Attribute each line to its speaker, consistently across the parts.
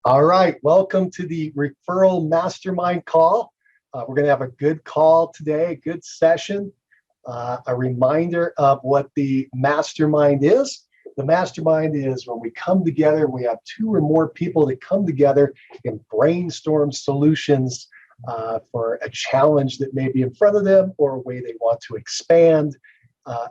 Speaker 1: All right, welcome to the Referral Mastermind Call. We're going to have a good call today, a good session. A reminder of what the mastermind is. The mastermind is when we come together, we have two or more people that come together and brainstorm solutions for a challenge that may be in front of them or a way they want to expand.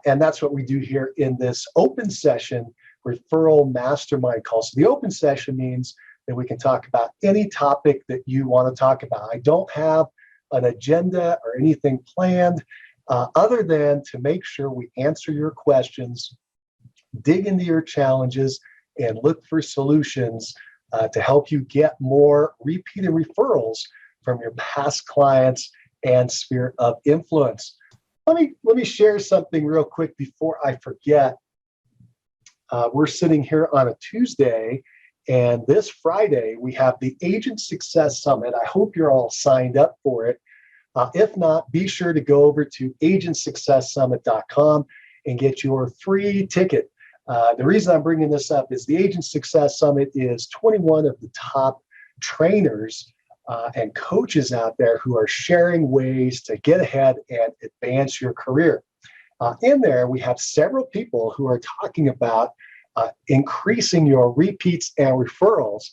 Speaker 1: And that's what we do here in this open session, Referral Mastermind Call. So the open session means that we can talk about any topic that you want to talk about. I don't have an agenda or anything planned other than to make sure we answer your questions, dig into your challenges, and look for solutions to help you get more repeated referrals from your past clients and sphere of influence. Let me share something real quick before I forget. We're sitting here on a Tuesday, and this Friday, we have the Agent Success Summit. I hope you're all signed up for it. If not, be sure to go over to agentsuccesssummit.com and get your free ticket. The reason I'm bringing this up is the Agent Success Summit is 21 of the top trainers and coaches out there who are sharing ways to get ahead and advance your career. In there, we have several people who are talking about increasing your repeats and referrals,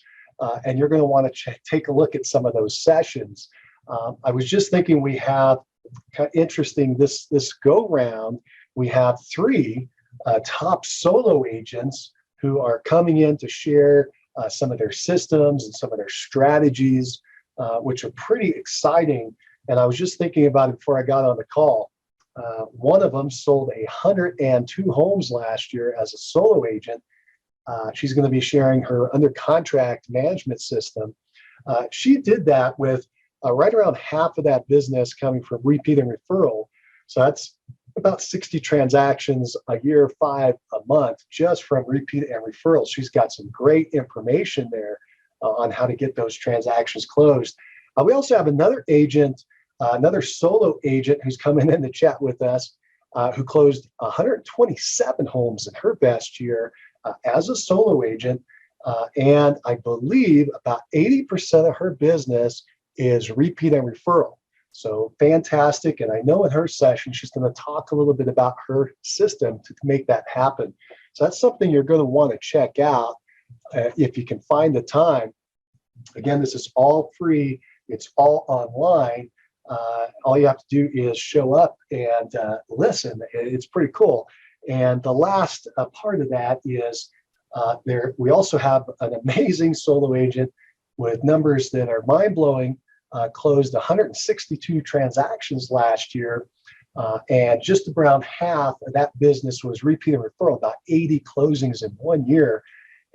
Speaker 1: and you're going to want to take a look at some of those sessions. I was just thinking we have kind of interesting this go round. We have three top solo agents who are coming in to share some of their systems and some of their strategies, which are pretty exciting. And I was just thinking about it before I got on the call. One of them sold 102 homes last year as a solo agent. She's going to be sharing her under contract management system. She did that with right around half of that business coming from repeat and referral. So that's about 60 transactions a year, 5 a month, just from repeat and referrals. She's got some great information there on how to get those transactions closed. We also have another agent, another solo agent who's coming in to chat with us, who closed 127 homes in her best year as a solo agent. And I believe about 80% of her business is repeat and referral. So fantastic. And I know in her session, she's going to talk a little bit about her system to make that happen. So that's something you're going to want to check out if you can find the time. Again, this is all free. It's all online. All you have to do is show up and listen. It's pretty cool. And the last part of that is we also have an amazing solo agent with numbers that are mind-blowing, closed 162 transactions last year, and just around half of that business was repeat and referral, about 80 closings in 1 year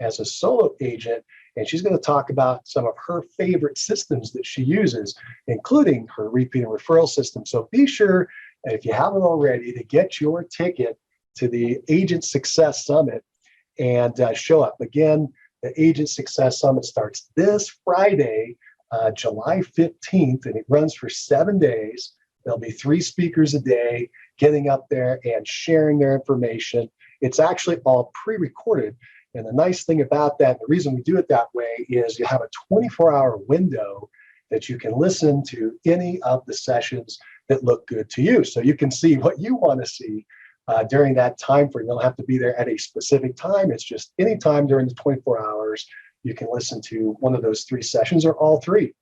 Speaker 1: as a solo agent. And she's going to talk about some of her favorite systems that she uses, including her repeat and referral system. So be sure, if you haven't already, to get your ticket to the Agent Success Summit and show up. Again, the Agent Success Summit starts this Friday, July 15th, and it runs for 7 days. There'll be 3 speakers a day getting up there and sharing their information. It's actually all pre-recorded. And the nice thing about that, the reason we do it that way, is you have a 24-hour window that you can listen to any of the sessions that look good to you. So you can see what you want to see during that time frame. You don't have to be there at a specific time. It's just any time during the 24 hours, you can listen to one of those 3 sessions or all 3.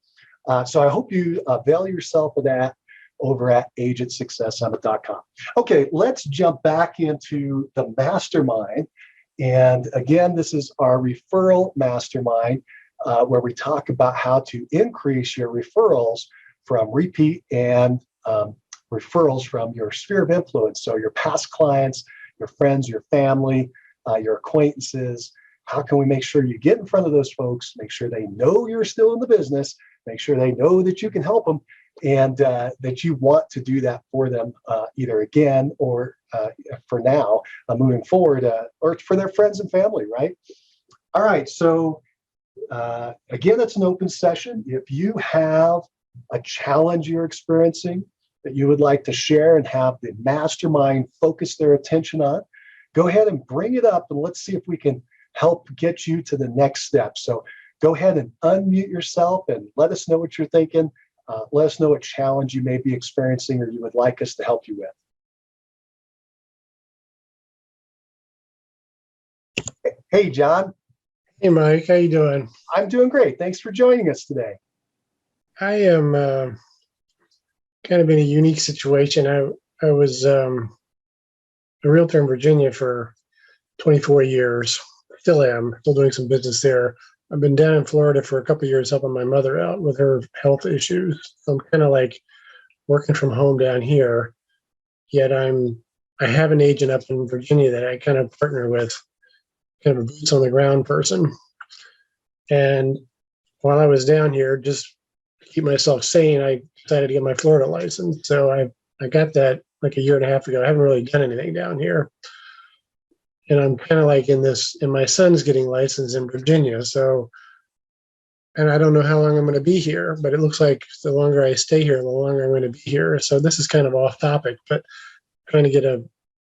Speaker 1: So I hope you avail yourself of that over at agentsuccesssummit.com. Okay, let's jump back into the mastermind. And again, this is our referral mastermind, where we talk about how to increase your referrals from repeat and referrals from your sphere of influence. So your past clients, your friends, your family, your acquaintances. How can we make sure you get in front of those folks, make sure they know you're still in the business, make sure they know that you can help them, and that you want to do that for them, either again or for now, moving forward, or for their friends and family, right? All right, so again, it's an open session. If you have a challenge you're experiencing that you would like to share and have the mastermind focus their attention on, go ahead and bring it up, and let's see if we can help get you to the next step. So go ahead and unmute yourself and let us know what you're thinking. Let us know what challenge you may be experiencing or you would like us to help you with. Hey, John.
Speaker 2: Hey, Mike, how you doing?
Speaker 1: I'm doing great. Thanks for joining us today.
Speaker 2: I am kind of in a unique situation. I was a realtor in Virginia for 24 years. Still am, still doing some business there. I've been down in Florida for a couple of years helping my mother out with her health issues. So I'm kind of like working from home down here. Yet I have an agent up in Virginia that I kind of partner with, kind of a boots on the ground person. And while I was down here, just to keep myself sane, I decided to get my Florida license. So I got that like a year and a half ago. I haven't really done anything down here. And I'm kind of like and my son's getting licensed in Virginia. So, and I don't know how long I'm going to be here, but it looks like the longer I stay here, the longer I'm going to be here. So this is kind of off topic, but trying to get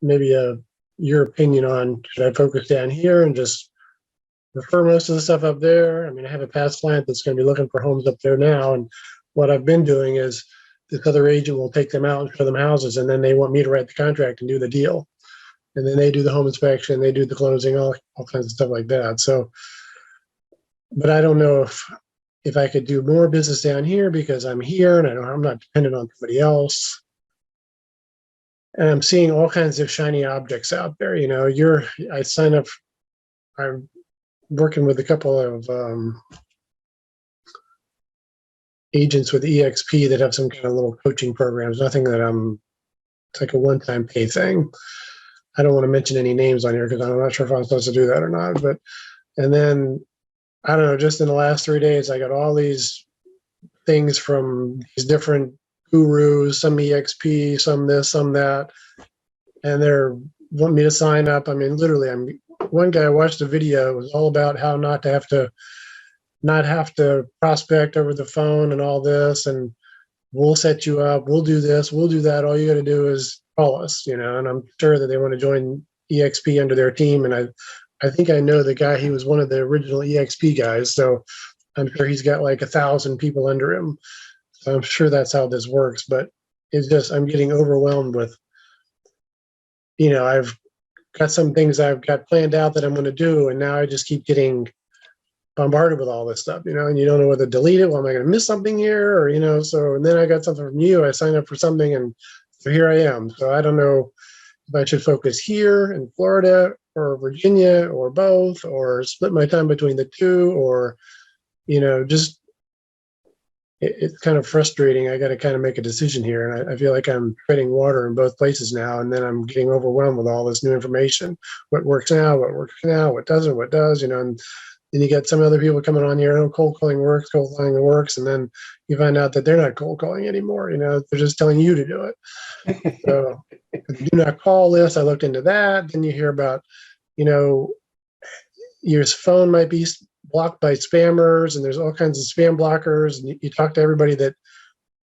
Speaker 2: maybe your opinion on, should I focus down here and just refer most of the stuff up there? I mean, I have a past client that's going to be looking for homes up there now. And what I've been doing is this other agent will take them out and show them houses, and then they want me to write the contract and do the deal. And then they do the home inspection, they do the closing, all kinds of stuff like that. So, but I don't know if I could do more business down here because I'm here and I'm not dependent on somebody else. And I'm seeing all kinds of shiny objects out there. You know, I sign up, I'm working with a couple of agents with EXP that have some kind of little coaching programs, nothing that it's like a one-time pay thing. I don't want to mention any names on here because I'm not sure if I'm supposed to do that or not. But, and then, I don't know, just in the last 3 days, I got all these things from these different gurus, some EXP, some this, some that, and they're wanting me to sign up. I mean, literally, one guy watched a video. It was all about how not to have to prospect over the phone and all this, and we'll set you up, we'll do this, we'll do that. All you got to do is call us, you know. And I'm sure that they want to join EXP under their team. And I think I know the guy. He was one of the original EXP guys, so I'm sure he's got like 1,000 people under him. So I'm sure that's how this works. But it's just I'm getting overwhelmed with, you know, I've got some things I've got planned out that I'm going to do, and now I just keep getting bombarded with all this stuff, you know, and you don't know whether to delete it. Well, am I going to miss something here? Or, you know, so, and then I got something from you. I signed up for something, and so here I am. So I don't know if I should focus here in Florida or Virginia or both, or split my time between the two, or, you know, just it's kind of frustrating. I got to kind of make a decision here. And I feel like I'm treading water in both places now. And then I'm getting overwhelmed with all this new information. What works now, what doesn't, what does, you know, and then you get some other people coming on here, oh, cold calling works, and then you find out that they're not cold calling anymore. You know, they're just telling you to do it. So the do not call list, I looked into that. Then you hear about, you know, your phone might be blocked by spammers, and there's all kinds of spam blockers. And you talk to everybody that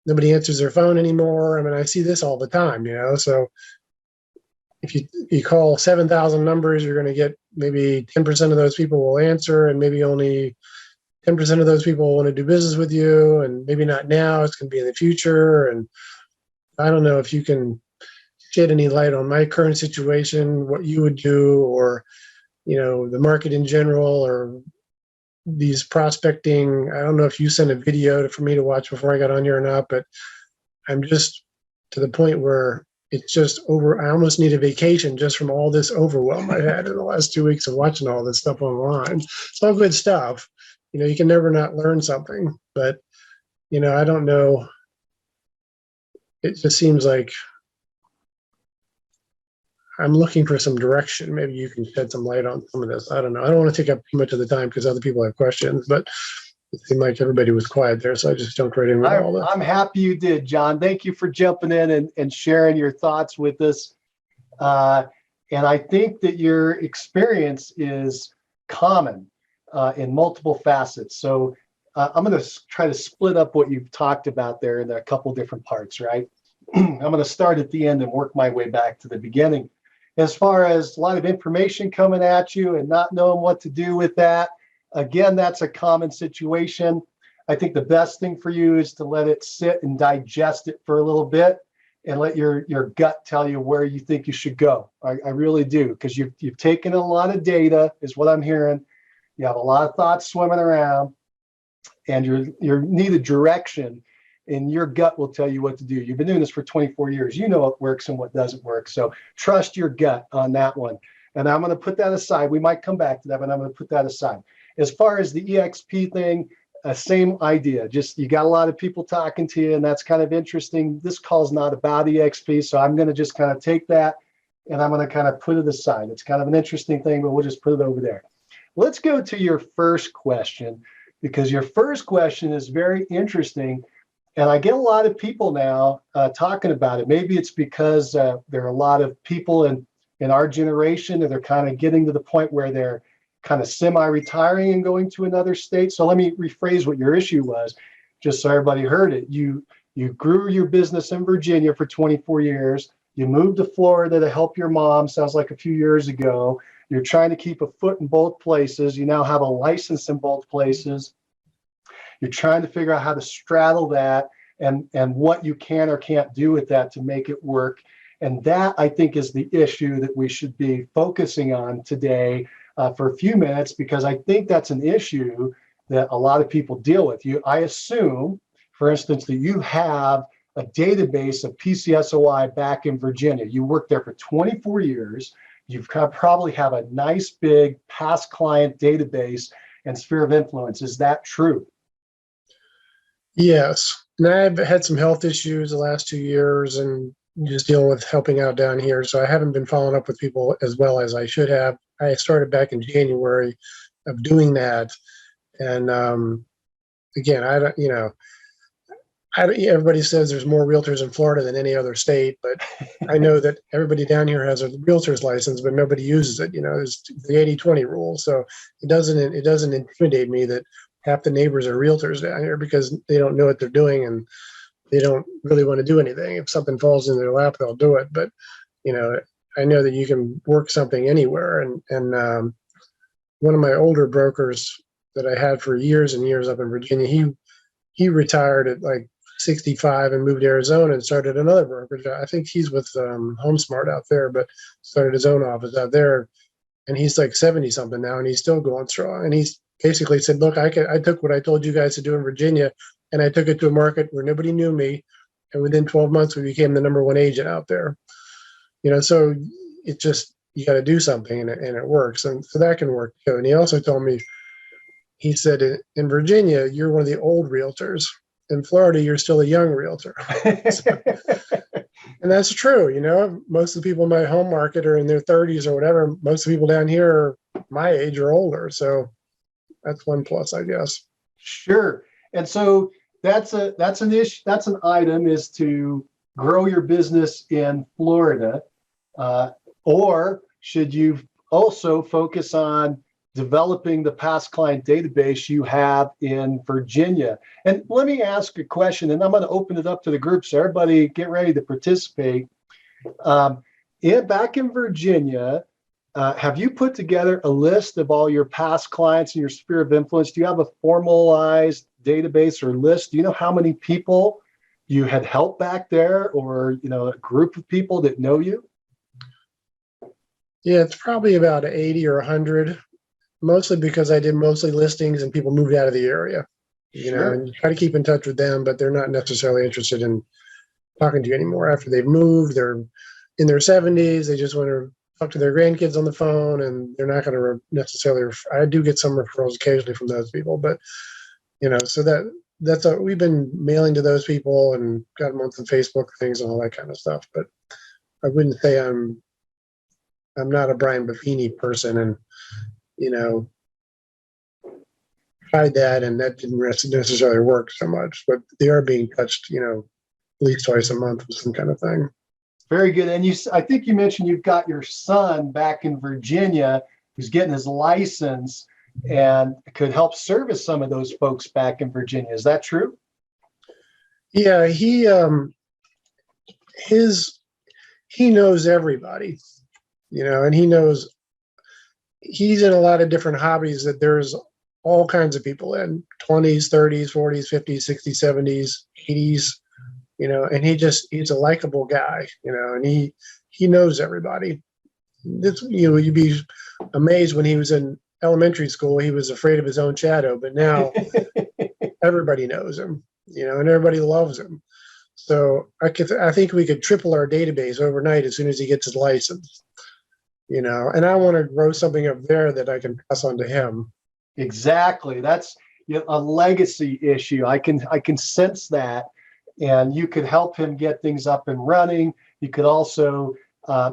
Speaker 2: nobody answers their phone anymore. I mean, I see this all the time, you know, so if you call 7,000 numbers, you're going to get maybe 10% of those people will answer, and maybe only 10% of those people want to do business with you, and maybe not now, it's going to be in the future. And I don't know if you can shed any light on my current situation, what you would do, or, you know, the market in general, or these prospecting. I don't know if you sent a video for me to watch before I got on here or not, but I'm just to the point where it's just over. I almost need a vacation just from all this overwhelm I had in the last 2 weeks of watching all this stuff online. It's all good stuff. You know, you can never not learn something, but, you know, I don't know. It just seems like I'm looking for some direction. Maybe you can shed some light on some of this. I don't know. I don't want to take up too much of the time because other people have questions, but it seemed like everybody was quiet there, so I just jumped right in with all that.
Speaker 1: I'm happy you did, John. Thank you for jumping in and sharing your thoughts with us. And I think that your experience is common in multiple facets. So I'm going to try to split up what you've talked about there into a couple different parts, right? I'm going to start at the end and work my way back to the beginning. As far as a lot of information coming at you and not knowing what to do with that, Again, that's a common situation. I think the best thing for you is to let it sit and digest it for a little bit and let your gut tell you where you think you should go. I really do, because you've taken a lot of data, is what I'm hearing. You have a lot of thoughts swimming around, and you need a direction, and your gut will tell you what to do. You've been doing this for 24 years. You know what works and what doesn't work. So trust your gut on that one. And I'm going to put that aside. We might come back to that, but I'm going to put that aside. As far as the EXP thing, same idea. Just you got a lot of people talking to you, and that's kind of interesting. This call's not about EXP, so I'm going to just kind of take that and I'm going to kind of put it aside. It's kind of an interesting thing, but we'll just put it over there. Let's go to your first question, because your first question is very interesting. And I get a lot of people now talking about it. Maybe it's because there are a lot of people in our generation that are kind of getting to the point where they're kind of semi-retiring and going to another state. So let me rephrase what your issue was, just so everybody heard it. You grew your business in Virginia for 24 years. You moved to Florida to help your mom, sounds like a few years ago. You're trying to keep a foot in both places. You now have a license in both places. You're trying to figure out how to straddle that and what you can or can't do with that to make it work. And that, I think, is the issue that we should be focusing on today for a few minutes, because I think that's an issue that a lot of people deal with. I assume, for instance, that you have a database of PCSOI back in Virginia. You worked there for 24 years. You probably have a nice big past client database and sphere of influence. Is that true?
Speaker 2: Yes. And I've had some health issues the last 2 years and just dealing with helping out down here. So I haven't been following up with people as well as I should have. I started back in January of doing that. And again, everybody says there's more realtors in Florida than any other state, but I know that everybody down here has a realtor's license, but nobody uses it. There's the 80-20 rule. So it doesn't intimidate me that half the neighbors are realtors down here, because they don't know what they're doing and they don't really want to do anything. If something falls in their lap, they'll do it. But, I know that you can work something anywhere. And one of my older brokers that I had for years and years up in Virginia, he retired at like 65 and moved to Arizona and started another brokerage. I think he's with HomeSmart out there, but started his own office out there. And he's like 70 something now, and he's still going strong. And he's basically said, look, I took what I told you guys to do in Virginia, and I took it to a market where nobody knew me. And within 12 months, we became the #1 agent out there. So it's just, you got to do something, and it works. And so that can work too. And he also told me, he said, in Virginia, you're one of the old realtors. In Florida, you're still a young realtor. And that's true. Most of the people in my home market are in their 30s or whatever. Most of the people down here are my age or older. So that's one plus, I guess.
Speaker 1: Sure. And so that's an issue. That's an item, is to grow your business in Florida. Or should you also focus on developing the past client database you have in Virginia? And let me ask a question, and I'm going to open it up to the group, so everybody get ready to participate. Back in Virginia, have you put together a list of all your past clients and your sphere of influence? Do you have a formalized database or list? Do you know how many people you had helped back there, or a group of people that know you?
Speaker 2: Yeah, it's probably about 80 or 100, mostly because I did mostly listings and people moved out of the area.
Speaker 1: Sure.
Speaker 2: And you try to keep in touch with them, but they're not necessarily interested in talking to you anymore after they've moved. They're in their 70s. They just want to talk to their grandkids on the phone, and they're not going to necessarily. I do get some referrals occasionally from those people, but so that's we've been mailing to those people and got them on some Facebook things and all that kind of stuff. But I wouldn't say I'm not a Brian Buffini person, and tried that, and that didn't necessarily work so much. But they are being touched, at least twice a month with some kind of thing.
Speaker 1: Very good. And I think you mentioned you've got your son back in Virginia who's getting his license and could help service some of those folks back in Virginia. Is that true?
Speaker 2: Yeah, he knows everybody, and he knows he's in a lot of different hobbies that there's all kinds of people in 20s, 30s, 40s, 50s, 60s, 70s, 80s, and he's a likable guy, and he knows everybody. You'd be amazed when he was in elementary school, he was afraid of his own shadow, but now everybody knows him, and everybody loves him. So I think we could triple our database overnight as soon as he gets his license, and I want to grow something up there that I can pass on to him.
Speaker 1: Exactly. That's a legacy issue. I can sense that, and you could help him get things up and running. You could also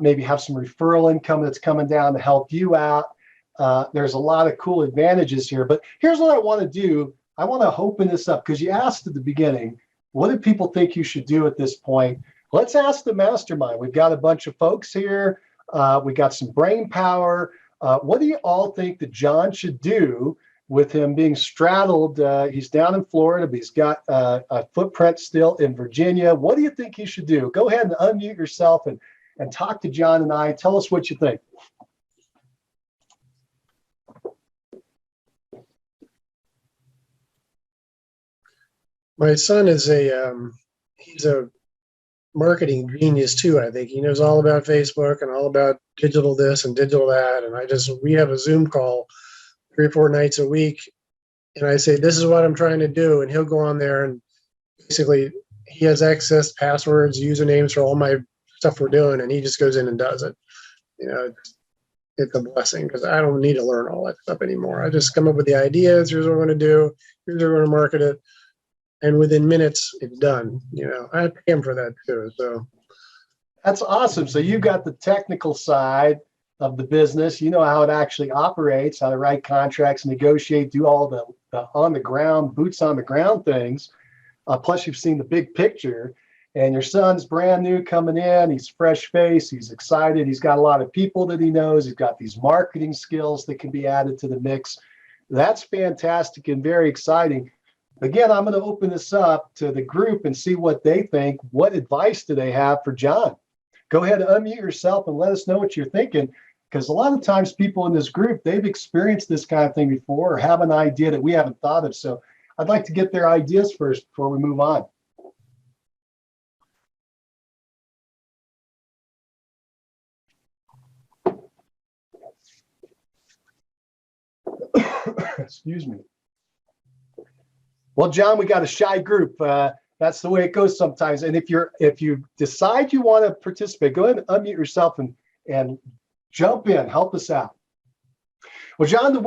Speaker 1: maybe have some referral income that's coming down to help you out. There's a lot of cool advantages here, but here's what I want to do. I want to open this up because you asked at the beginning, what do people think you should do at this point? Let's ask the mastermind. We've got a bunch of folks here. We got some brain power. What do you all think that John should do with him being straddled? He's down in Florida, but he's got a footprint still in Virginia. What do you think he should do? Go ahead and unmute yourself and talk to John and I. Tell us what you think.
Speaker 2: My son is he's a marketing genius too. I think he knows all about Facebook and all about digital this and digital that. And we have a Zoom call 3 or 4 nights a week. And I say, this is what I'm trying to do. And he'll go on there and basically he has access, passwords, usernames for all my stuff we're doing. And he just goes in and does it. It's a blessing because I don't need to learn all that stuff anymore. I just come up with the ideas. Here's what we're going to do. Here's how we're going to market it. And within minutes, it's done. I pay him for that too. So
Speaker 1: that's awesome. So you got the technical side of the business. You know how it actually operates, how to write contracts, negotiate, do all the on the ground, boots on the ground things. Plus, you've seen the big picture. And your son's brand new coming in. He's fresh face. He's excited. He's got a lot of people that he knows. He's got these marketing skills that can be added to the mix. That's fantastic and very exciting. Again, I'm going to open this up to the group and see what they think. What advice do they have for John? Go ahead and unmute yourself and let us know what you're thinking, because a lot of times people in this group, they've experienced this kind of thing before or have an idea that we haven't thought of. So I'd like to get their ideas first before we move on. Excuse me. Well, John, we got a shy group. That's the way it goes sometimes. And if you decide you want to participate, go ahead and unmute yourself and jump in, help us out. Well, John,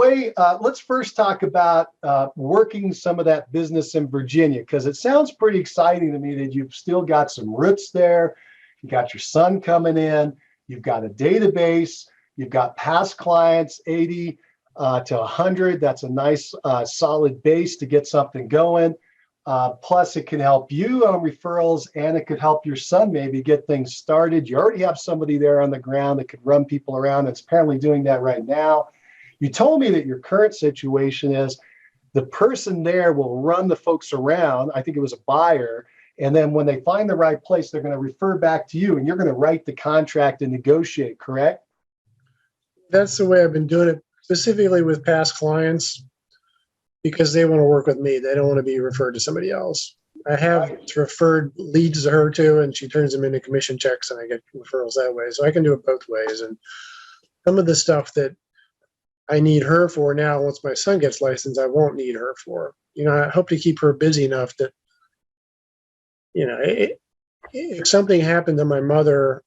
Speaker 1: let's first talk about working some of that business in Virginia, because it sounds pretty exciting to me that you've still got some roots there. You got your son coming in. You've got a database. You've got past clients, 80 to 100. That's a nice solid base to get something going. Plus, it can help you on referrals, and it could help your son maybe get things started. You already have somebody there on the ground that could run people around. That's apparently doing that right now. You told me that your current situation is the person there will run the folks around. I think it was a buyer. And then when they find the right place, they're going to refer back to you, and you're going to write the contract and negotiate, correct?
Speaker 2: That's the way I've been doing it, specifically with past clients, because they want to work with me. They don't want to be referred to somebody else. I have referred leads to her too, and she turns them into commission checks, and I get referrals that way. So I can do it both ways. And some of the stuff that I need her for now, once my son gets licensed, I won't need her for. I hope to keep her busy enough that, if something happened to my mother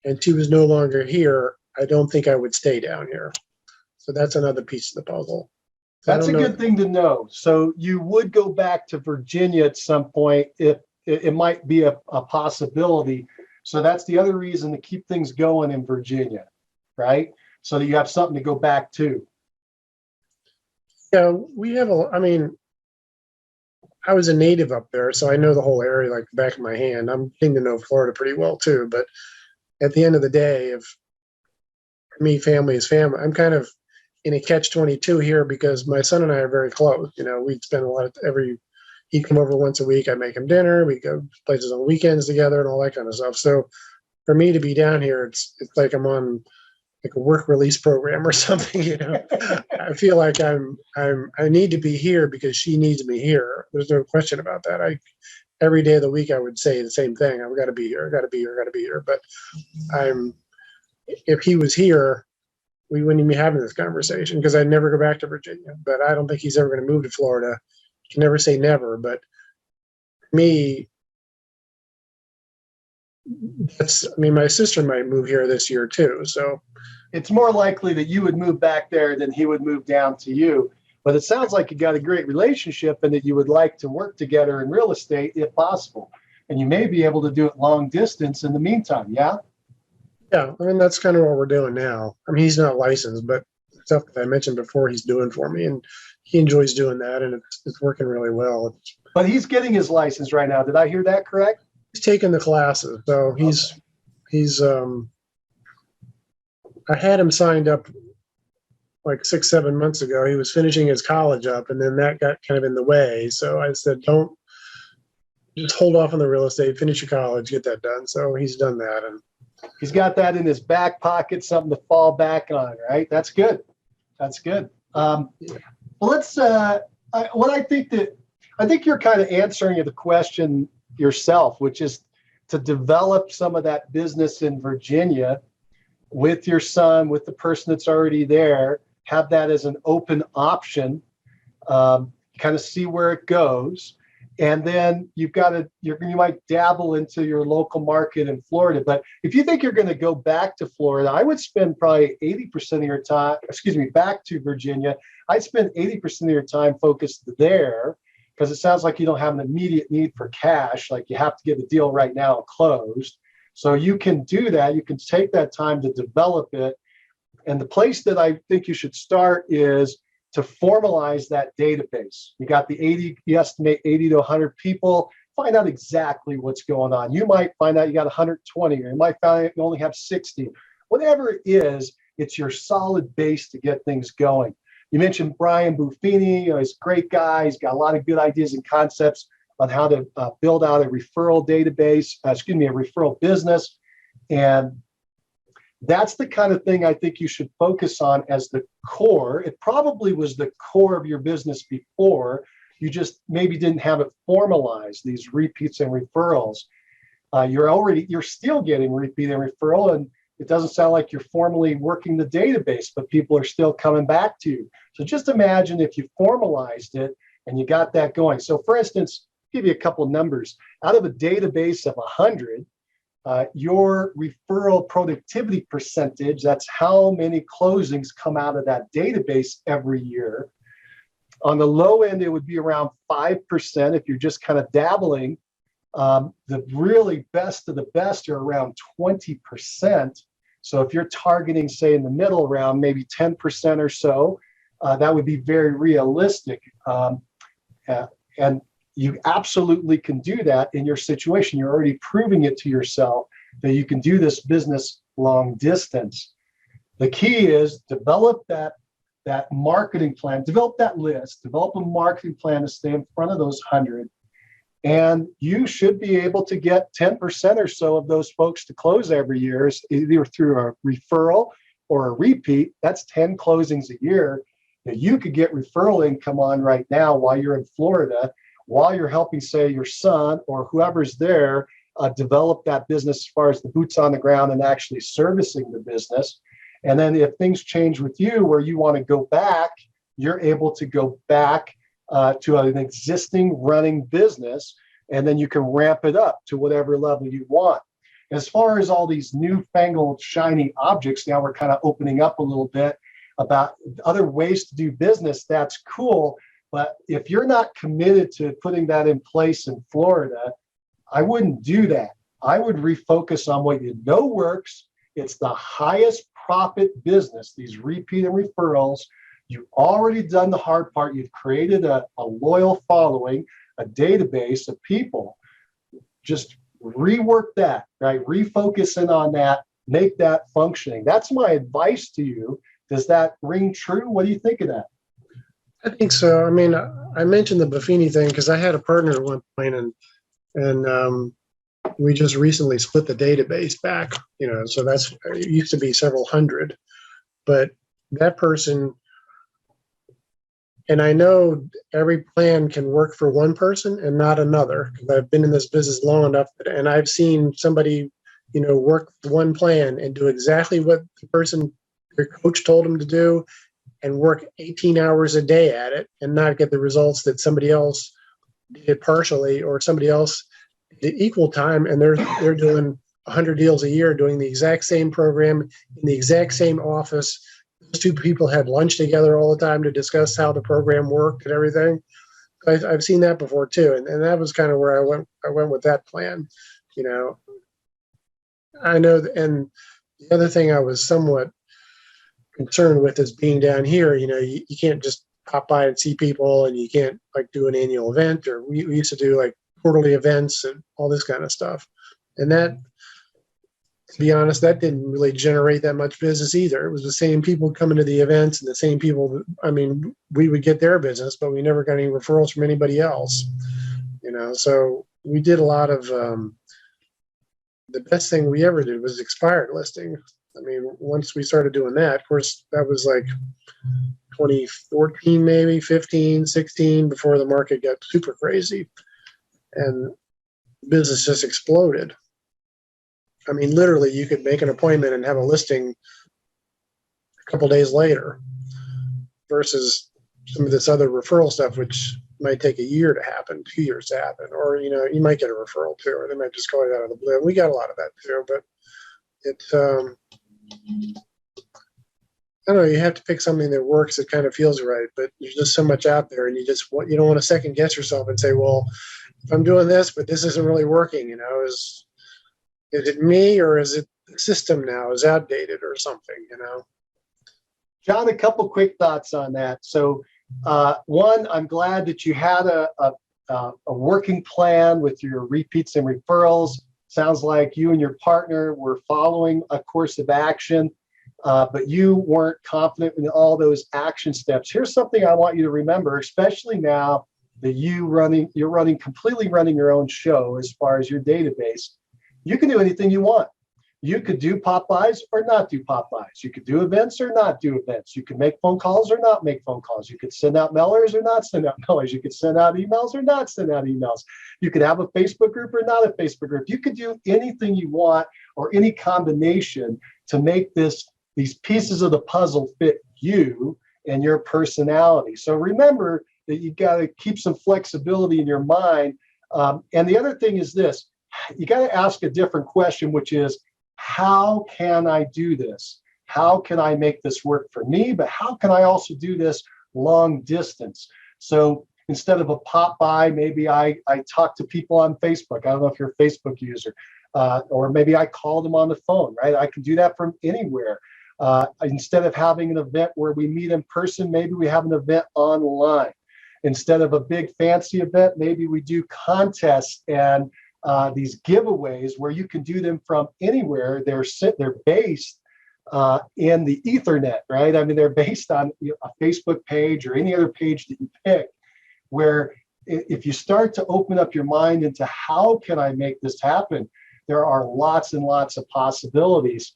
Speaker 2: and she was no longer here, I don't think I would stay down here. So that's another piece of the puzzle.
Speaker 1: That's a good thing to know. So you would go back to Virginia at some point if it might be a possibility. So that's the other reason to keep things going in Virginia, right? So that you have something to go back to.
Speaker 2: Yeah, we have I was a native up there, so I know the whole area like the back of my hand. I'm getting to know Florida pretty well too. But at the end of the day, for me, family is family. I'm kind of in a catch-22 here because my son and I are very close. We'd spend he'd come over once a week. I make him dinner. We go places on weekends together and all that kind of stuff. So for me to be down here, it's like I'm on like a work release program or something, you know. I feel like I need to be here because she needs me here. There's no question about that. Every day of the week I would say the same thing. I've got to be here. I got to be here. I got to be here. But if he was here, we wouldn't even be having this conversation because I'd never go back to Virginia. But I don't think he's ever going to move to Florida. You can never say never. But me, my sister might move here this year too. So
Speaker 1: it's more likely that you would move back there than he would move down to you. But it sounds like you got a great relationship and that you would like to work together in real estate if possible. And you may be able to do it long distance in the meantime. Yeah.
Speaker 2: Yeah. I mean, that's kind of what we're doing now. I mean, he's not licensed, but stuff that I mentioned before he's doing for me, and he enjoys doing that, and it's working really well.
Speaker 1: But he's getting his license right now. Did I hear that correct?
Speaker 2: He's taking the classes. So he's I had him signed up like 6-7 months ago. He was finishing his college up, and then that got kind of in the way. So I said, don't, just hold off on the real estate, finish your college, get that done. So he's done that, and
Speaker 1: he's got that in his back pocket, something to fall back on, right? That's good. That's good. Well, let's. I think you're kind of answering the question yourself, which is to develop some of that business in Virginia with your son, with the person that's already there. Have that as an open option. Kind of see where it goes. And then you might dabble into your local market in Florida. But if you think you're going to go back to Florida, I would spend probably 80% of your time, back to Virginia. I'd spend 80% of your time focused there, because it sounds like you don't have an immediate need for cash. Like you have to get the deal right now and closed. So you can do that. You can take that time to develop it. And the place that I think you should start is to formalize that database. You got you estimate 80 to 100 people, find out exactly what's going on. You might find out you got 120, or you might find out you only have 60. Whatever it is, it's your solid base to get things going. You mentioned Brian Buffini. He's a great guy. He's got a lot of good ideas and concepts on how to build out a referral database, a referral business. And that's the kind of thing I think you should focus on as the core. It probably was the core of your business before. You just maybe didn't have it formalized, these repeats and referrals. You're still getting repeat and referral, and it doesn't sound like you're formally working the database, but people are still coming back to you. So just imagine if you formalized it and you got that going. So for instance, I'll give you a couple of numbers. Out of a database of 100, your referral productivity percentage, that's how many closings come out of that database every year. On the low end, it would be around 5% if you're just kind of dabbling. The really best of the best are around 20%. So if you're targeting, say, in the middle around maybe 10% or so, that would be very realistic. And you absolutely can do that in your situation. You're already proving it to yourself that you can do this business long distance. The key is develop that marketing plan, develop that list, develop a marketing plan to stay in front of those 100. And you should be able to get 10% or so of those folks to close every year, either through a referral or a repeat. That's 10 closings a year that you could get referral income on right now while you're in Florida, while you're helping, say, your son or whoever's there develop that business as far as the boots on the ground and actually servicing the business. And then if things change with you where you want to go back, you're able to go back to an existing running business, and then you can ramp it up to whatever level you want. As far as all these newfangled shiny objects, now we're kind of opening up a little bit about other ways to do business. That's cool. But if you're not committed to putting that in place in Florida, I wouldn't do that. I would refocus on what you know works. It's the highest profit business, these repeat and referrals. You've already done the hard part. You've created a loyal following, a database of people. Just rework that, right? Refocus in on that, make that functioning. That's my advice to you. Does that ring true? What do you think of that?
Speaker 2: I think so. I mean, I mentioned the Buffini thing because I had a partner at one point, and we just recently split the database back, so it used to be several hundred, but that person, and I know every plan can work for one person and not another, because I've been in this business long enough, and I've seen somebody, work one plan and do exactly what your coach told them to do, and work 18 hours a day at it and not get the results that somebody else did partially, or somebody else did equal time, and they're doing 100 deals a year, doing the exact same program in the exact same office. Those two people had lunch together all the time to discuss how the program worked and everything. I've seen that before too, and that was kind of where I went with that plan. I know, and the other thing I was somewhat concerned with is being down here. You can't just pop by and see people, and you can't do an annual event, or we used to do quarterly events and all this kind of stuff. And that, to be honest, that didn't really generate that much business either. It was the same people coming to the events, and the same people. We would get their business, but we never got any referrals from anybody else. So we did a lot of. The best thing we ever did was expired listing. Once we started doing that, of course, that was 2014, maybe 15, 16, before the market got super crazy, and business just exploded. Literally, you could make an appointment and have a listing a couple days later, versus some of this other referral stuff, which might take a year to happen, 2 years to happen, or you might get a referral too, or they might just call you out of the blue. We got a lot of that too, but it's I don't know. You have to pick something that works, that kind of feels right. But there's just so much out there, and you don't want to second guess yourself and say, well, if I'm doing this, but this isn't really working, is it me, or is it the system now is outdated or something,
Speaker 1: John, a couple quick thoughts on that. So, one, I'm glad that you had a working plan with your repeats and referrals. Sounds like you and your partner were following a course of action, but you weren't confident in all those action steps. Here's something I want you to remember, especially now that you're completely running your own show as far as your database. You can do anything you want. You could do pop-bys or not do pop-bys. You could do events or not do events. You could make phone calls or not make phone calls. You could send out mailers or not send out mailers. You could send out emails or not send out emails. You could have a Facebook group or not a Facebook group. You could do anything you want, or any combination, to make these pieces of the puzzle fit you and your personality. So remember that you got to keep some flexibility in your mind. And the other thing is this: you got to ask a different question, which is, how can I do this? How can I make this work for me? But how can I also do this long distance? So instead of a pop by, maybe I talk to people on Facebook. I don't know if you're a Facebook user, or maybe I call them on the phone, right? I can do that from anywhere. Instead of having an event where we meet in person, maybe we have an event online. Instead of a big fancy event, maybe we do contests and these giveaways where you can do them from anywhere. They're based in the Ethernet, right? They're based on a Facebook page or any other page that you pick, where if you start to open up your mind into how can I make this happen, there are lots and lots of possibilities.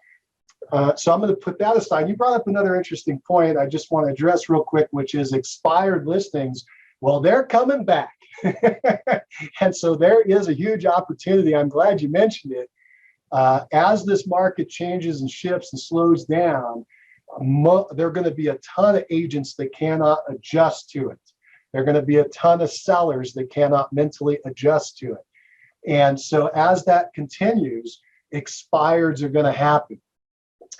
Speaker 1: So I'm going to put that aside. You brought up another interesting point I just want to address real quick, which is expired listings. Well, they're coming back. And so there is a huge opportunity. I'm glad you mentioned it. As this market changes and shifts and slows down, there are going to be a ton of agents that cannot adjust to it. There are going to be a ton of sellers that cannot mentally adjust to it. And so as that continues, expireds are going to happen.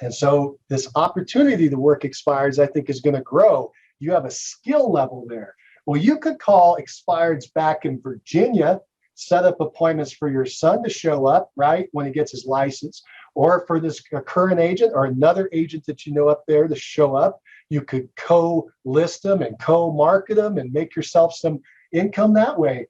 Speaker 1: And so this opportunity to work expireds, I think, is going to grow. You have a skill level there. Well, you could call expireds back in Virginia, set up appointments for your son to show up, right, when he gets his license, or for this current agent or another agent that you know up there to show up. You could co-list them and co-market them and make yourself some income that way.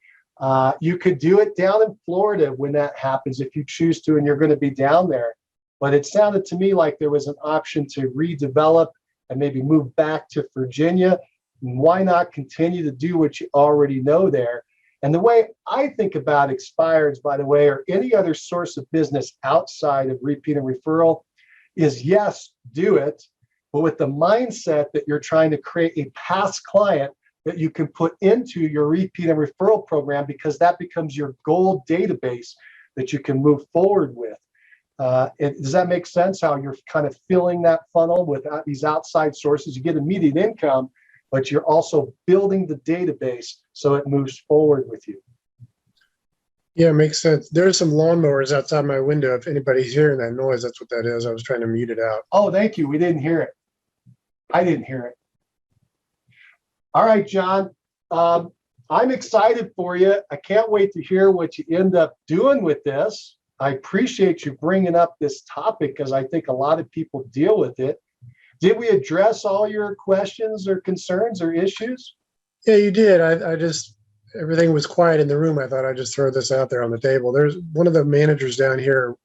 Speaker 1: You could do it down in Florida when that happens, if you choose to, and you're going to be down there. But it sounded to me like there was an option to redevelop and maybe move back to Virginia. Why not continue to do what you already know there? And the way I think about expireds, by the way, or any other source of business outside of repeat and referral is, yes, do it, but with the mindset that you're trying to create a past client that you can put into your repeat and referral program, because that becomes your gold database that you can move forward with. Does that make sense, how you're kind of filling that funnel with these outside sources? You get immediate income, but you're also building the database so it moves forward with you.
Speaker 2: Yeah, it makes sense. There's some lawnmowers outside my window. If anybody's hearing that noise, that's what that is. I was trying to mute it out.
Speaker 1: Oh, thank you. We didn't hear it. I didn't hear it. All right, John. I'm excited for you. I can't wait to hear what you end up doing with this. I appreciate you bringing up this topic because I think a lot of people deal with it. Did we address all your questions or concerns or issues?
Speaker 2: Yeah, you did. I just, everything was quiet in the room. I thought I'd just throw this out there on the table. There's one of the managers down here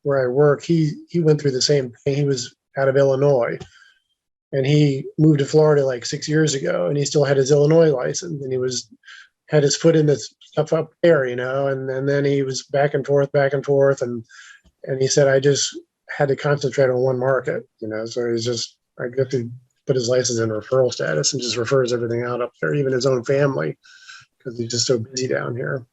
Speaker 2: where I work. He went through the same thing. He was out of Illinois, and he moved to Florida like 6 years ago, and he still had his Illinois license, and he had his foot in this stuff up there, you know, and then he was back and forth, and he said, I just had to concentrate on one market, you know, so he's just, I get to put his license in referral status and just refers everything out up there, even his own family, because he's just so busy down here.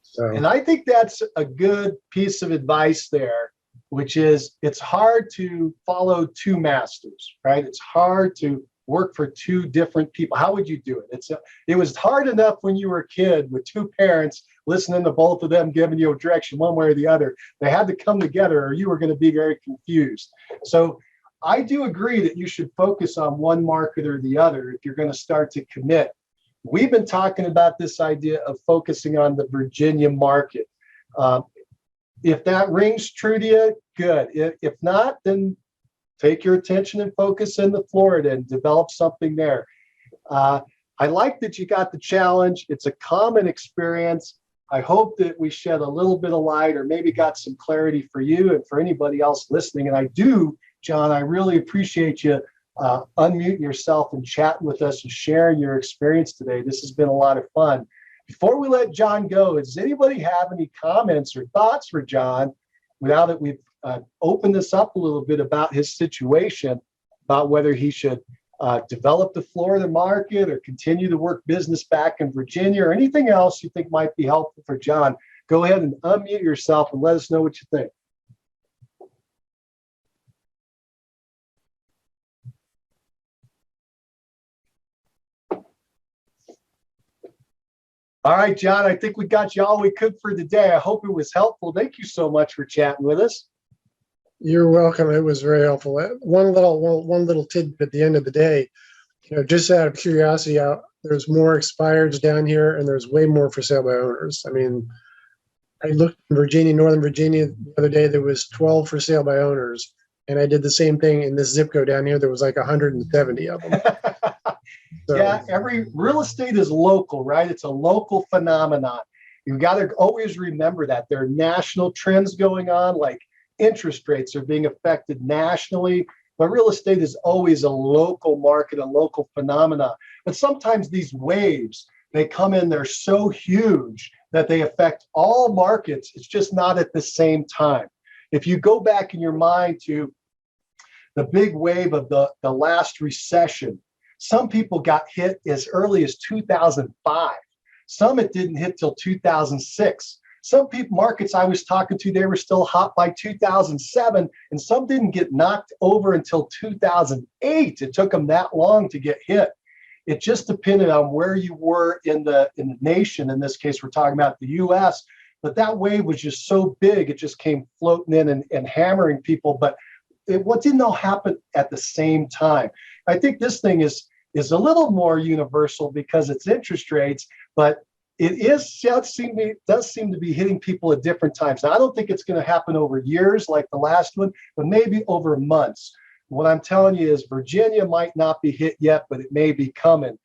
Speaker 2: So.
Speaker 1: And I think that's a good piece of advice there, which is it's hard to follow two masters, right? It's hard to work for two different people. How would you do it? It was hard enough when you were a kid with two parents listening to both of them giving you a direction one way or the other. They had to come together or you were going to be very confused. So I do agree that you should focus on one market or the other if you're going to start to commit. We've been talking about this idea of focusing on the Virginia market. If that rings true to you, good. If not, then take your attention and focus in the Florida and develop something there. I like that you got the challenge. It's a common experience. I hope that we shed a little bit of light or maybe got some clarity for you and for anybody else listening. And I do, John, I really appreciate you unmuting yourself and chatting with us and sharing your experience today. This has been a lot of fun. Before we let John go, does anybody have any comments or thoughts for John? Now that we've opened this up a little bit about his situation, about whether he should develop the Florida market or continue to work business back in Virginia or anything else you think might be helpful for John, go ahead and unmute yourself and let us know what you think. All right, John, I think we got you all we could for today. I hope it was helpful. Thank you so much for chatting with us.
Speaker 2: You're welcome. It was very helpful. One little tidbit at the end of the day, you know, just out of curiosity, there's more expireds down here and there's way more for sale by owners. I mean, I looked in Virginia, Northern Virginia the other day, there was 12 for sale by owners. And I did the same thing in this zip code down here. There was like 170 of them. So,
Speaker 1: yeah, every real estate is local, right? It's a local phenomenon. You've got to always remember that there are national trends going on, like interest rates are being affected nationally, but real estate is always a local market, a local phenomenon. But sometimes these waves, they come in, they're so huge that they affect all markets. It's just not at the same time. If you go back in your mind to the big wave of the last recession, some people got hit as early as 2005. Some it didn't hit till 2006. Some people, markets I was talking to, they were still hot by 2007, and some didn't get knocked over until 2008. It took them that long to get hit. It just depended on where you were in the nation. In this case, we're talking about the U.S., but that wave was just so big, it just came floating in and hammering people. But what didn't all happen at the same time? I think this thing is a little more universal because it's interest rates, but it does seem to be hitting people at different times. Now, I don't think it's going to happen over years like the last one, but maybe over months. What I'm telling you is Virginia might not be hit yet, but it may be coming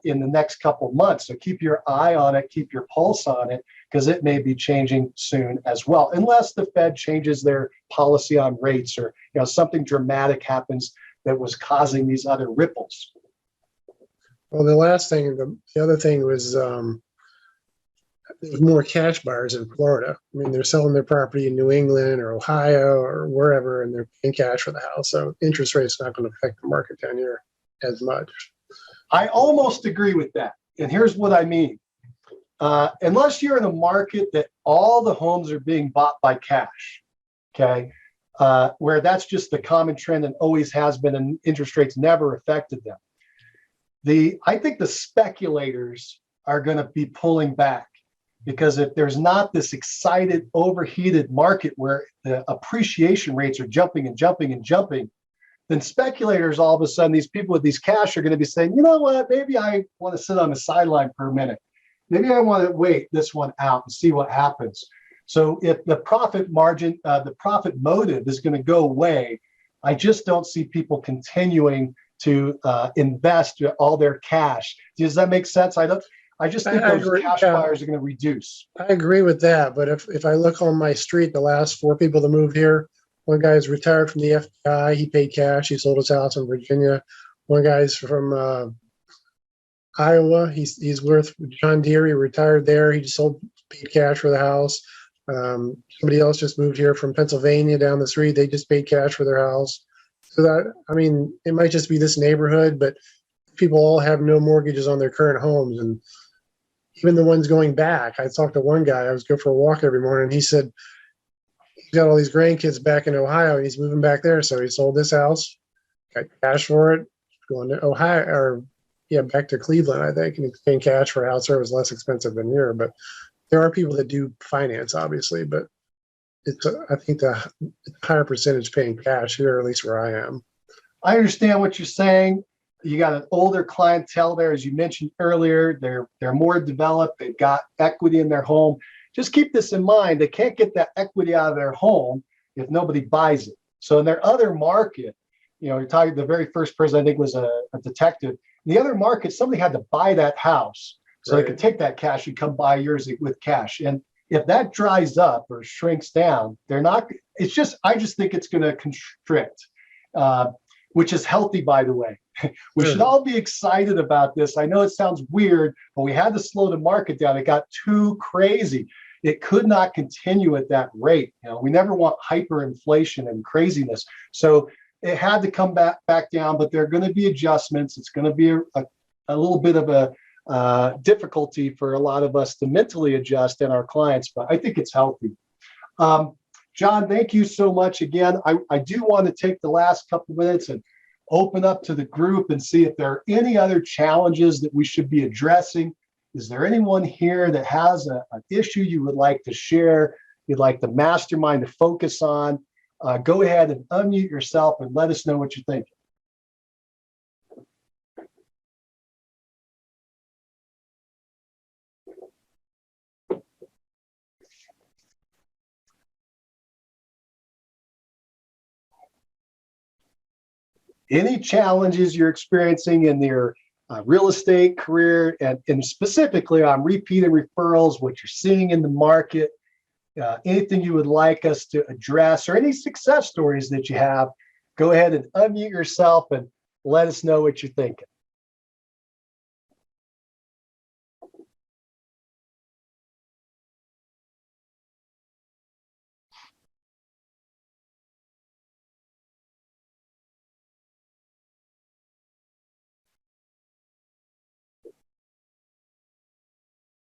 Speaker 1: in the next couple of months. So keep your eye on it, keep your pulse on it, because it may be changing soon as well, unless the Fed changes their policy on rates or something dramatic happens that was causing these other ripples.
Speaker 2: Well, the last thing, the other thing was there's more cash buyers in Florida. I mean, they're selling their property in New England or Ohio or wherever, and they're paying cash for the house. So interest rate's not going to affect the market down here as much.
Speaker 1: I almost agree with that. And here's what I mean. Unless you're in a market that all the homes are being bought by cash, okay, where that's just the common trend and always has been, and interest rates never affected them. I think the speculators are going to be pulling back, because if there's not this excited, overheated market where the appreciation rates are jumping and jumping and jumping, then speculators, all of a sudden, these people with these cash are going to be saying, you know what, maybe I want to sit on the sideline for a minute. Maybe I want to wait this one out and see what happens. So if the profit margin, the profit motive is going to go away, I just don't see people continuing to invest all their cash. Does that make sense? I just think those cash buyers are going to reduce.
Speaker 2: I agree with that. But if I look on my street, the last 4 people that moved here, one guy's retired from the FBI. He paid cash. He sold his house in Virginia. One guy's from Iowa. He's worth John Deere. He retired there. He just paid cash for the house. Somebody else just moved here from Pennsylvania down the street. They just paid cash for their house. So that, I mean, it might just be this neighborhood, but people all have no mortgages on their current homes. And even the ones going back, I talked to one guy, I was going for a walk every morning. And he said, he's got all these grandkids back in Ohio and he's moving back there. So he sold this house, got cash for it, going to Ohio, or back to Cleveland, I think, and he's paying cash for a house there. It was less expensive than here. But there are people that do finance, obviously, but I think the higher percentage paying cash here, at least where I am.
Speaker 1: I understand what you're saying. You got an older clientele there, as you mentioned earlier. They're more developed. They've got equity in their home. Just keep this in mind. They can't get that equity out of their home if nobody buys it. So in their other market, you're talking, the very first person I think was a detective. In the other market, somebody had to buy that house so They could take that cash and come buy yours with cash. And if that dries up or shrinks down, I just think it's going to constrict, which is healthy, by the way. We should all be excited about this. I know it sounds weird, but we had to slow the market down. It got too crazy. It could not continue at that rate. We never want hyperinflation and craziness. So it had to come back down, but there are going to be adjustments. It's going to be a little bit of a difficulty for a lot of us to mentally adjust and our clients, but I think it's healthy. John, thank you so much again. I do want to take the last couple of minutes and open up to the group and see if there are any other challenges that we should be addressing. Is there anyone here that has an issue you would like to share, you'd like the mastermind to focus on? Go ahead and unmute yourself and let us know what you're thinking. Any challenges you're experiencing in your real estate career, and specifically on repeat and referrals, what you're seeing in the market, anything you would like us to address, or any success stories that you have, go ahead and unmute yourself and let us know what you're thinking.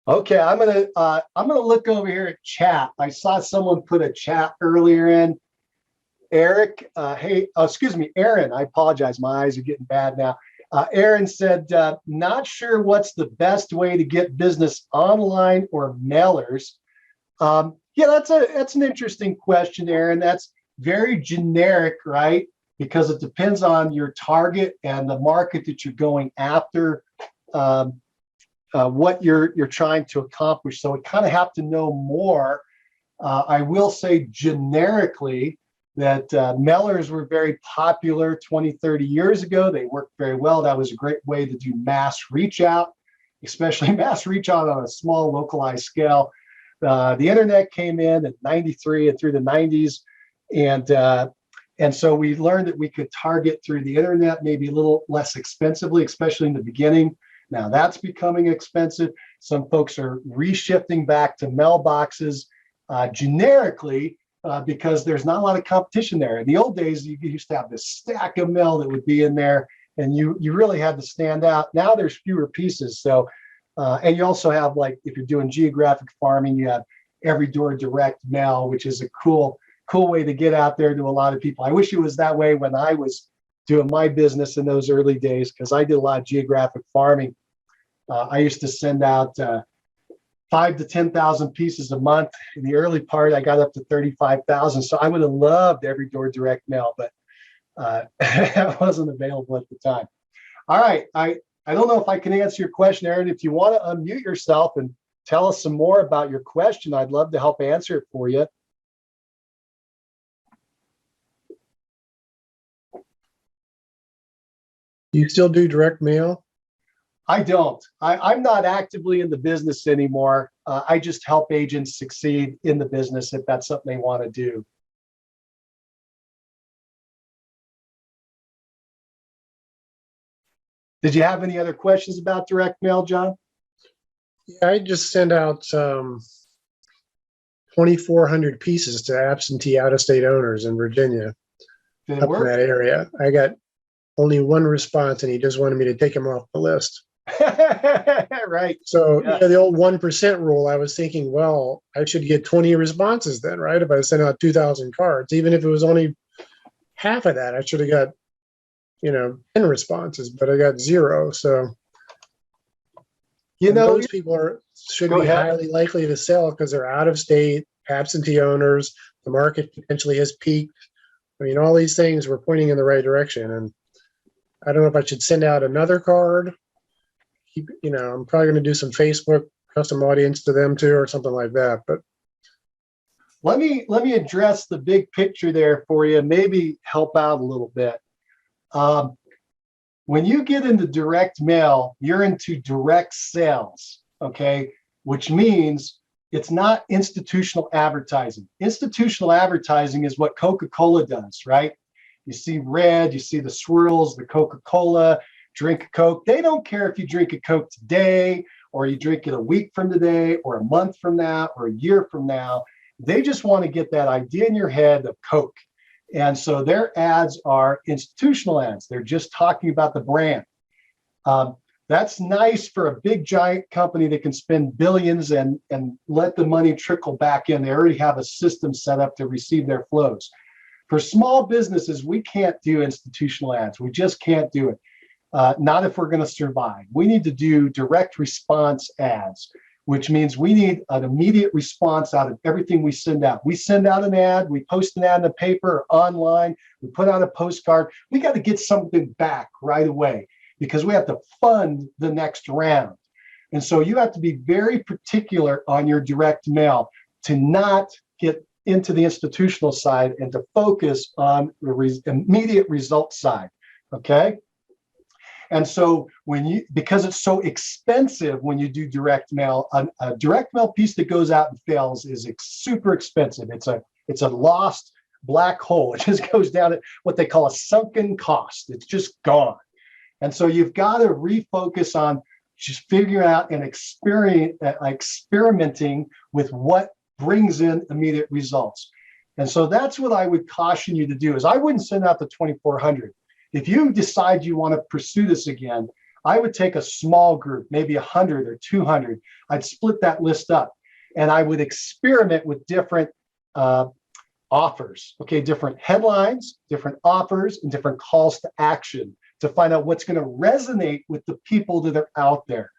Speaker 1: Okay, I'm gonna look over here at chat. I saw someone put a chat earlier in. Eric, excuse me, Aaron. I apologize. My eyes are getting bad now. Aaron said, not sure what's the best way to get business, online or mailers. That's an interesting question, Aaron. That's very generic, right? Because it depends on your target and the market that you're going after. What you're trying to accomplish. So we kind of have to know more. I will say generically that mailers were very popular 20, 30 years ago. They worked very well. That was a great way to do mass reach out, especially mass reach out on a small localized scale. The internet came in 93 and through the 90s. And so we learned that we could target through the internet, maybe a little less expensively, especially in the beginning. Now that's becoming expensive. Some folks are reshifting back to mailboxes generically because there's not a lot of competition there. In the old days, you used to have this stack of mail that would be in there, and you really had to stand out. Now there's fewer pieces. So, and you also have, like, if you're doing geographic farming, you have every door direct mail, which is a cool way to get out there to a lot of people. I wish it was that way when I was doing my business in those early days, because I did a lot of geographic farming. I used to send out 5,000 to 10,000 pieces a month. In the early part, I got up to 35,000. So I would have loved every door direct mail, but it wasn't available at the time. All right. I don't know if I can answer your question, Aaron. If you want to unmute yourself and tell us some more about your question, I'd love to help answer it for you.
Speaker 2: Do you still do direct mail?
Speaker 1: I don't. I'm not actively in the business anymore. I just help agents succeed in the business if that's something they want to do. Did you have any other questions about direct mail, John?
Speaker 2: Yeah, I just sent out 2,400 pieces to absentee out-of-state owners in Virginia.
Speaker 1: Did it
Speaker 2: up
Speaker 1: work?
Speaker 2: in that area. I got only one response, and he just wanted me to take him off the list.
Speaker 1: Right.
Speaker 2: So yeah. The old 1% rule, I was thinking, well, I should get 20 responses then, right? If I sent out 2,000 cards, even if it was only half of that, I should have got, 10 responses, but I got 0. So those people should be highly likely to sell because they're out of state, absentee owners, the market potentially has peaked. I mean, all these things were pointing in the right direction. And I don't know if I should send out another card. I'm probably going to do some Facebook custom audience to them too, or something like that. But
Speaker 1: let me address the big picture there for you, and maybe help out a little bit. When you get into direct mail, you're into direct sales, okay? Which means it's not institutional advertising. Institutional advertising is what Coca-Cola does, right? You see red, you see the swirls, the Coca-Cola, drink a Coke. They don't care if you drink a Coke today, or you drink it a week from today, or a month from now, or a year from now. They just want to get that idea in your head of Coke. And so their ads are institutional ads. They're just talking about the brand. That's nice for a big giant company that can spend billions and let the money trickle back in. They already have a system set up to receive their flows. For small businesses, we can't do institutional ads. We just can't do it. Not if we're going to survive. We need to do direct response ads, which means we need an immediate response out of everything we send out. We send out an ad, we post an ad in the paper or online, we put out a postcard. We got to get something back right away because we have to fund the next round. And so you have to be very particular on your direct mail to not get into the institutional side and to focus on the immediate result side, okay? And so because it's so expensive when you do direct mail, a direct mail piece that goes out and fails is super expensive. It's a lost black hole. It just goes down at what they call a sunken cost. It's just gone. And so you've got to refocus on just figuring out and experimenting with what brings in immediate results. And so that's what I would caution you to do is I wouldn't send out the 2,400. If you decide you want to pursue this again, I would take a small group, maybe 100 or 200. I'd split that list up and I would experiment with different offers, okay, different headlines, different offers, and different calls to action to find out what's going to resonate with the people that are out there.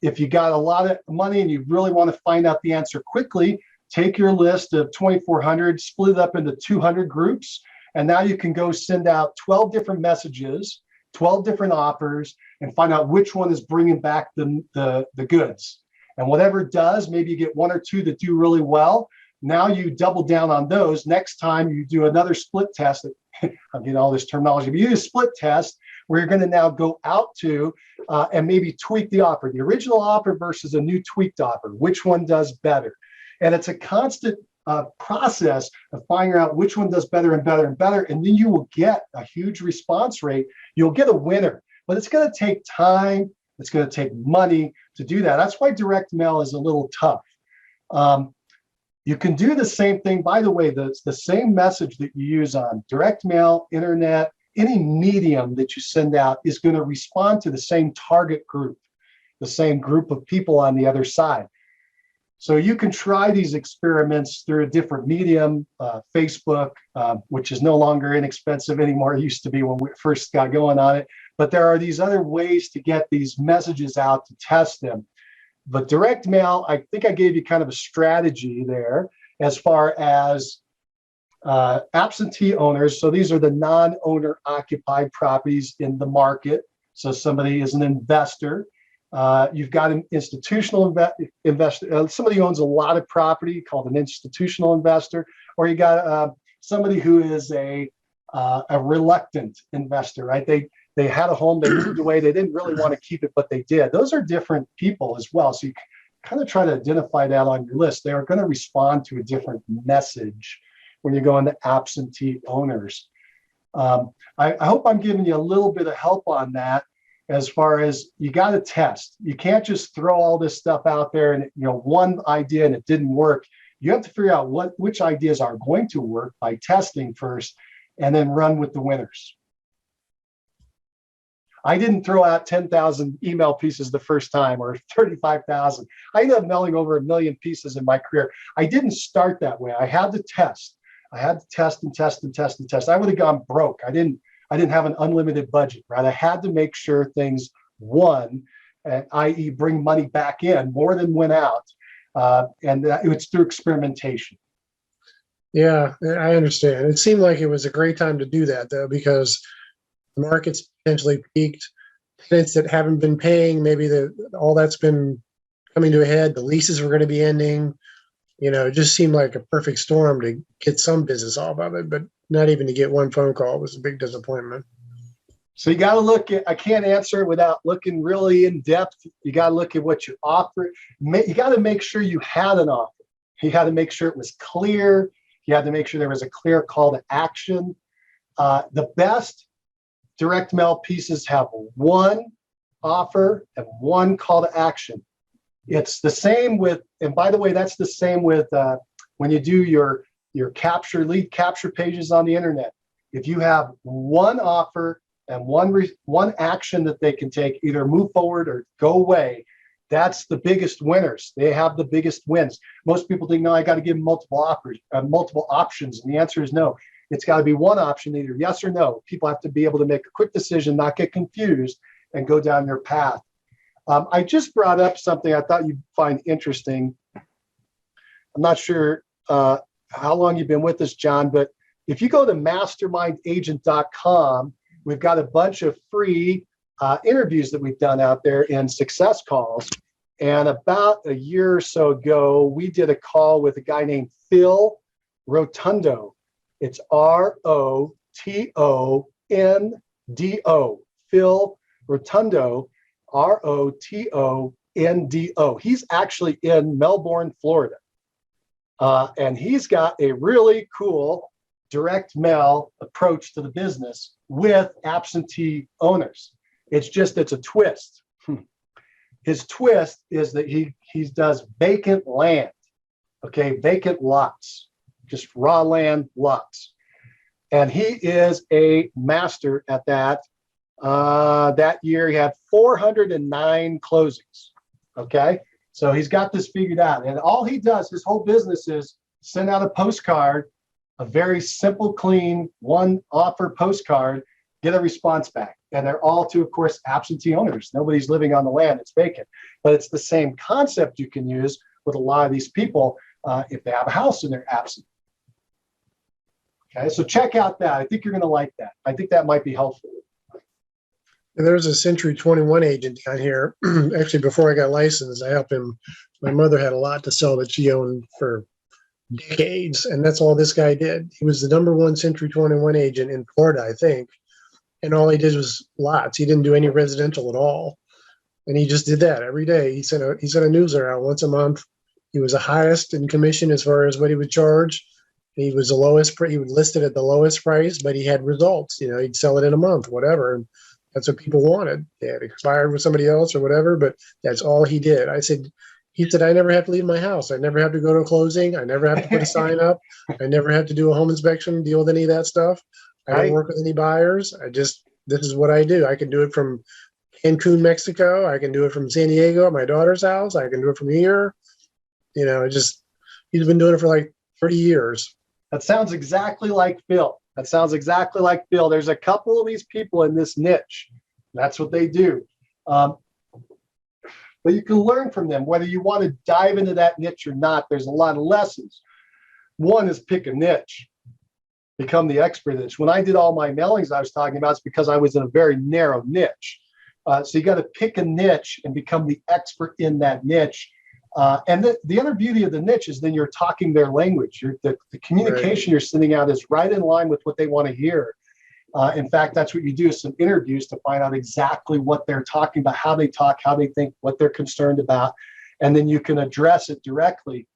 Speaker 1: If you got a lot of money and you really want to find out the answer quickly, take your list of 2,400, split it up into 200 groups. And now you can go send out 12 different messages, 12 different offers, and find out which one is bringing back the goods. And whatever it does, maybe you get 1 or 2 that do really well. Now you double down on those. Next time you do another split test. I'm getting all this terminology, but you do a split test where you're going to now go out to and maybe tweak the offer, the original offer versus a new tweaked offer. Which one does better? And it's a constant process of finding out which one does better and better and better. And then you will get a huge response rate. You'll get a winner. but it's going to take time. It's going to take money to do that. That's why direct mail is a little tough. You can do the same thing. By the way, the same message that you use on direct mail, internet, any medium that you send out is going to respond to the same target group, the same group of people on the other side. So you can try these experiments through a different medium, Facebook, which is no longer inexpensive anymore. It used to be when we first got going on it. But there are these other ways to get these messages out to test them. But direct mail, I think I gave you kind of a strategy there as far as absentee owners. So these are the non-owner occupied properties in the market. So somebody is an investor. You've got an institutional investor, somebody who owns a lot of property called an institutional investor, or you got somebody who is a reluctant investor, right? They had a home, they moved away, they didn't really want to keep it, but they did. Those are different people as well. So you kind of try to identify that on your list. They are going to respond to a different message when you go into absentee owners. I hope I'm giving you a little bit of help on that. As far as you got to test, you can't just throw all this stuff out there and one idea and it didn't work. You have to figure out which ideas are going to work by testing first, and then run with the winners. I didn't throw out 10,000 email pieces the first time or 35,000. I ended up mailing over 1 million pieces in my career. I didn't start that way. I had to test. I had to test and test and test and test. I would have gone broke. I didn't have an unlimited budget, right? I had to make sure things won, i.e. bring money back in more than went out. And it was through experimentation.
Speaker 2: Yeah, I understand. It seemed like it was a great time to do that, though, because the market's potentially peaked. Tenants that haven't been paying, maybe all that's been coming to a head. The leases were going to be ending. It just seemed like a perfect storm to get some business off of it, but not even to get one phone call was a big disappointment.
Speaker 1: So you got to look at, I can't answer it without looking really in depth. You got to look at what you offer. You got to make sure you had an offer. You got to make sure it was clear. You had to make sure there was a clear call to action. The best direct mail pieces have one offer and one call to action. It's the same with, and by the way, that's the same with when you do your lead capture pages on the internet. If you have one offer and one action that they can take, either move forward or go away, that's the biggest winners. They have the biggest wins. Most people think, no, I got to give them multiple offers, multiple options. And the answer is no. It's got to be one option, either yes or no. People have to be able to make a quick decision, not get confused, and go down their path. I just brought up something I thought you'd find interesting. I'm not sure how long you've been with us, John, but if you go to mastermindagent.com, we've got a bunch of free interviews that we've done out there in success calls. And about a year or so ago, we did a call with a guy named Phil Rotundo. It's Rotondo, Phil Rotundo, Rotondo. He's actually in Melbourne, Florida. And he's got a really cool direct mail approach to the business with absentee owners. It's a twist. His twist is that he does vacant land, vacant lots, just raw land lots. And he is a master at that. That year he had 409 closings. So he's got this figured out. And all he does, his whole business is send out a postcard, a very simple, clean, one offer postcard, get a response back. And they're all to, of course, absentee owners. Nobody's living on the land, it's vacant. But it's the same concept you can use with a lot of these people if they have a house and they're absent. So check out that. I think you're going to like that. I think that might be helpful.
Speaker 2: There's a Century 21 agent down here. Actually, before I got licensed, I helped him. My mother had a lot to sell that she owned for decades, and that's all this guy did. He was the #1 Century 21 agent in Florida, I think, and all he did was lots. He didn't do any residential at all, and he just did that every day. He sent a newsletter out once a month. He was the highest in commission as far as what he would charge. He was the lowest. He would list it at the lowest price, but he had results. He'd sell it in a month, whatever. And That's what people wanted. They had expired with somebody else or whatever, but that's all he did. He said, I never have to leave my house. I never have to go to a closing. I never have to put a sign up. I never have to do a home inspection, deal with any of that stuff. I don't work with any buyers. This is what I do. I can do it from Cancun, Mexico. I can do it from San Diego at my daughter's house. I can do it from here. He's been doing it for like 30 years.
Speaker 1: That sounds exactly like Phil. There's a couple of these people in this niche. That's what they do. But you can learn from them, whether you want to dive into that niche or not. There's a lot of lessons. One is pick a niche, become the expert in it. When I did all my mailings I was talking about, it's because I was in a very narrow niche. So you got to pick a niche and become the expert in that niche. And the other beauty of the niche is then you're talking their language. The communication you're sending out is right in line with what they want to hear. In fact, that's what you do, is some interviews to find out exactly what they're talking about, how they talk, how they think, what they're concerned about, and then you can address it directly.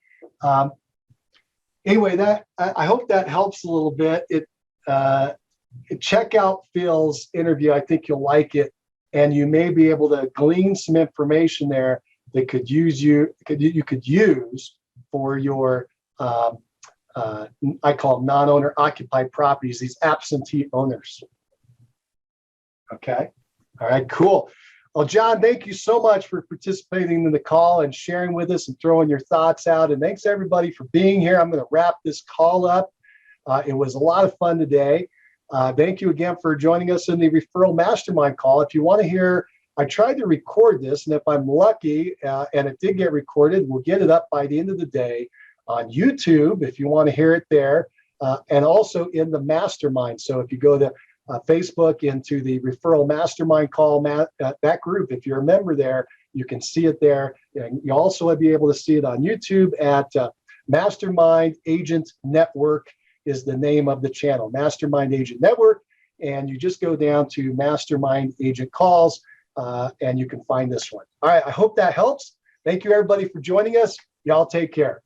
Speaker 1: Anyway, I hope that helps a little bit. Check out Phil's interview. I think you'll like it, and you may be able to glean some information there that you could use for your I call them non-owner occupied properties, these absentee owners. Okay. All right, cool. Well, John, thank you so much for participating in the call and sharing with us and throwing your thoughts out. And thanks everybody for being here. I'm going to wrap this call up. It was a lot of fun today. Thank you again for joining us in the Referral Mastermind Call. If you want to hear, I tried to record this, and if I'm lucky and it did get recorded, we'll get it up by the end of the day on YouTube if you want to hear it there, and also in the mastermind. So if you go to Facebook into the Referral Mastermind Call, that group, if you're a member there, you can see it there. And you also will be able to see it on YouTube at Mastermind Agent Network is the name of the channel, Mastermind Agent Network. And you just go down to Mastermind Agent Calls and you can find this one. All right, I hope that helps. Thank you everybody for joining us. Y'all take care.